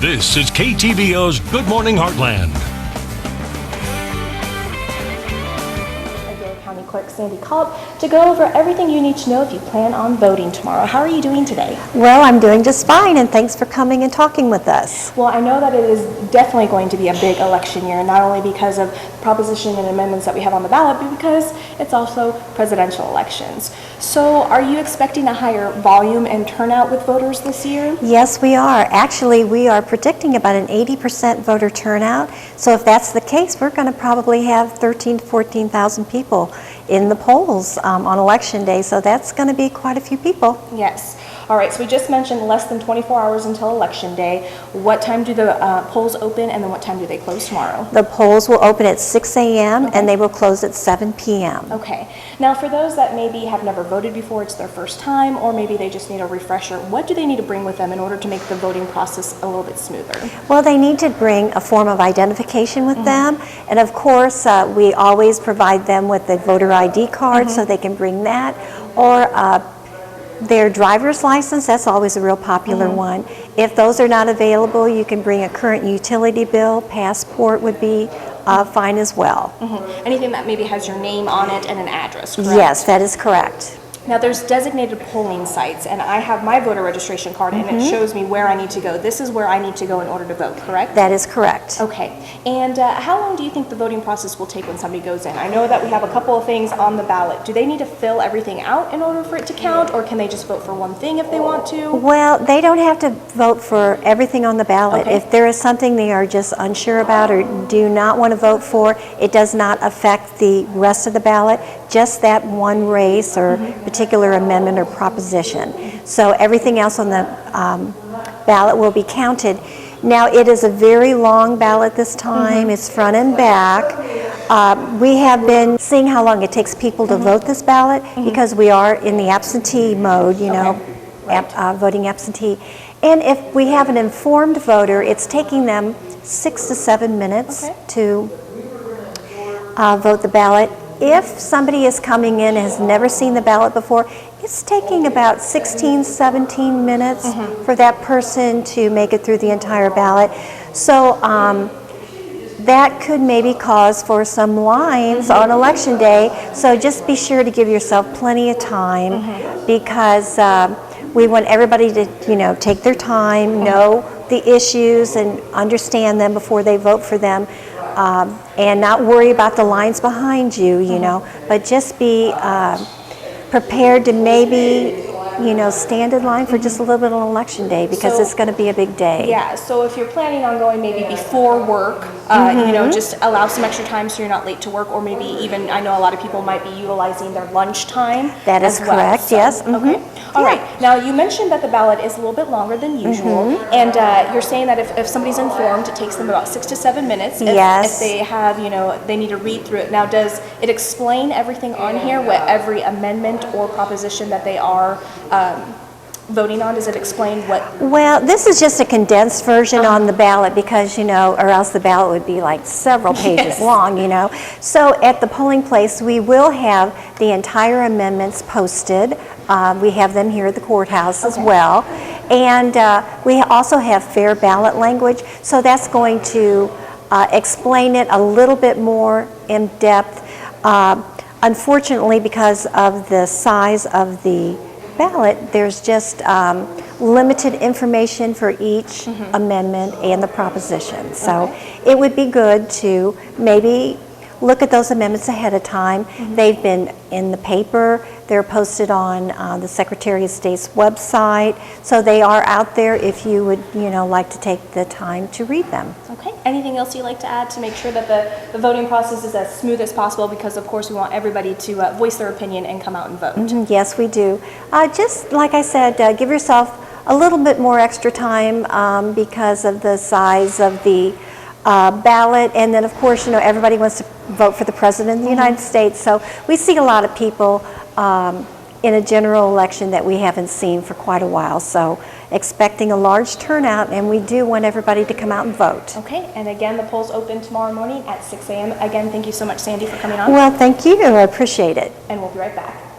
This is KTVO's Good Morning Heartland. County Clerk Sandy Culp to go over everything you need to know if you plan on voting tomorrow. How are you doing today? Well, I'm doing just fine, and thanks for coming and talking with us. Well, I know that it is definitely going to be a big election year, not only because of proposition and amendments that we have on the ballot, but because it's also presidential elections. So are you expecting a higher volume and turnout with voters this year? Yes, we are. Actually, we are predicting about an 80% voter turnout. So if that's the case, we're going to probably have 13,000 to 14,000 people in the polls on election day. So that's going to be quite a few people. Yes. All right, so we just mentioned less than 24 hours until election day. What time do the polls open, and then what time do they close tomorrow? The polls will open at 6 a.m. and they will close at 7 p.m. Okay. Now, for those that maybe have never voted before, it's their first time, or maybe they just need a refresher, what do they need to bring with them in order to make the voting process a little bit smoother? Well, they need to bring a form of identification with them, and of course, we always provide them with a voter ID card so they can bring that, or their driver's license. That's always a real popular one. If those are not available, you can bring a current utility bill. Passport would be fine as well. Anything that maybe has your name on it and an address, correct? Yes, that is correct. Now, there's designated polling sites, and I have my voter registration card, and it shows me where I need to go. This is where I need to go in order to vote, correct? That is correct. Okay. And how long do you think the voting process will take when somebody goes in? I know that we have a couple of things on the ballot. Do they need to fill everything out in order for it to count, or can they just vote for one thing if they want to? Well, they don't have to vote for everything on the ballot. Okay. If there is something they are just unsure about or do not want to vote for, it does not affect the rest of the ballot, just that one race or particular amendment or proposition. So everything else on the ballot will be counted. Now, it is a very long ballot this time. It's front and back. We have been seeing how long it takes people to vote this ballot because we are in the absentee mode, you know, voting absentee. And if we have an informed voter, it's taking them 6 to 7 minutes to vote the ballot. If somebody is coming in and has never seen the ballot before, it's taking about 16, 17 minutes for that person to make it through the entire ballot. So that could maybe cause for some lines on election day. So just be sure to give yourself plenty of time because we want everybody to, you know, take their time, know the issues and understand them before they vote for them. And not worry about the lines behind you, you know, but just be prepared to maybe, you know, stand in line for just a little bit on election day because it's going to be a big day. Yeah, so if you're planning on going maybe before work, you know, just allow some extra time so you're not late to work, or maybe even, I know a lot of people might be utilizing their lunch time. That is correct, so, yes. Okay. All right. Now, you mentioned that the ballot is a little bit longer than usual, and you're saying that if somebody's informed, it takes them about 6 to 7 minutes. If they have, you know, they need to read through it. Now, does it explain everything on here, what every amendment or proposition that they are voting on? Does it explain what? Well, this is just a condensed version on the ballot because, you know, or else the ballot would be like several pages long, you know. So at the polling place, we will have the entire amendments posted. We have them here at the courthouse as well. And we also have fair ballot language. So that's going to explain it a little bit more in depth. Unfortunately, because of the size of the ballot, there's just limited information for each amendment and the proposition. So it would be good to maybe look at those amendments ahead of time. They've been in the paper, they're posted on the Secretary of State's website, so they are out there if you would, you know, like to take the time to read them. Okay. Anything else you'd like to add to make sure that the voting process is as smooth as possible? Because of course we want everybody to voice their opinion and come out and vote. Yes, we do. Just like I said, give yourself a little bit more extra time because of the size of the ballot, and then of course, you know, everybody wants to vote for the President of the United States, so we see a lot of people in a general election that we haven't seen for quite a while, so expecting a large turnout, and we do want everybody to come out and vote. Okay, and again, the polls open tomorrow morning at 6 a.m. Again, thank you so much, Sandy, for coming on. Well, thank you. I appreciate it. And we'll be right back.